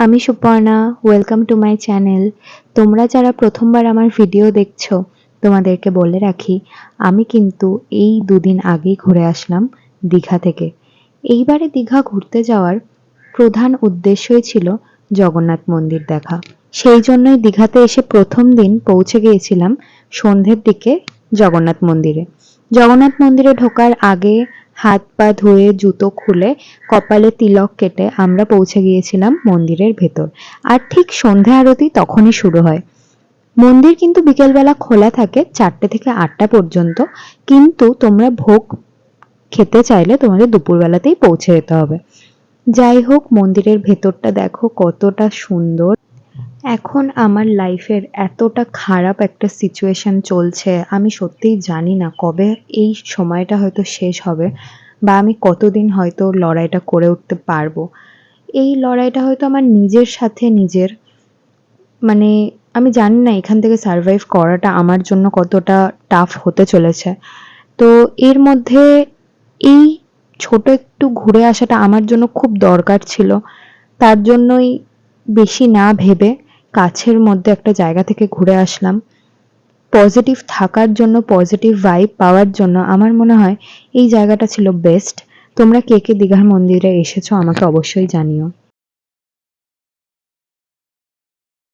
আমি Suparna. Welcome to my channel. তোমরা যারা প্রথমবার আমার ভিডিও দেখছো, তোমাদেরকে বলে রাখি, আমি কিন্তু এই দুদিন আগেই ঘুরে আসলাম দীঘা থেকে। এইবারে দীঘা ঘুরতে যাওয়ার প্রধান উদ্দেশ্যই ছিল জগন্নাথ মন্দির দেখা। সেই জন্যই দীঘাতে এসে প্রথম দিন পৌঁছে গিয়েছিলাম সন্ধ্যের দিকে জগন্নাথ মন্দিরে। জগন্নাথ মন্দিরে ঢোকার আগে হাত পা ধুয়ে জুতো খুলে কপালে তিলক কেটে আমরা পৌঁছে গিয়েছিলাম মন্দিরের ভেতর। আর ঠিক সন্ধে আরতি তখনই শুরু হয়। মন্দির কিন্তু বিকেলবেলা খোলা থাকে 4টে থেকে 8টা পর্যন্ত, কিন্তু তোমরা ভোগ খেতে চাইলে তোমাদের দুপুরবেলাতেই পৌঁছে যেতে হবে। যাই হোক, মন্দিরের ভেতরটা দেখো কতটা সুন্দর। এখন আমার লাইফের এতটা খারাপ একটা সিচুয়েশন চলছে, আমি সত্যিই জানি না কবে এই সময়টা হয়তো শেষ হবে বা আমি কতদিন হয়তো লড়াইটা করে উঠতে পারবো। এই লড়াইটা হয়তো আমার নিজের সাথে নিজের, মানে আমি জানি না এখান থেকে সারভাইভ করাটা আমার জন্য কতটা টাফ হতে চলেছে। তো এর মধ্যে এই ছোট একটু ঘুরে আসাটা আমার জন্য খুব দরকার ছিল। তার জন্যই বেশি না ভেবে কাছের মধ্যে একটা জায়গা থেকে ঘুরে আসলাম। পজিটিভ থাকার জন্য, পজিটিভ ভাইব পাওয়ার জন্য আমার মনে হয় এই জায়গাটা ছিল বেস্ট। তোমরা কে কে দীঘার মন্দিরে এসেছো আমাকে অবশ্যই জানিও।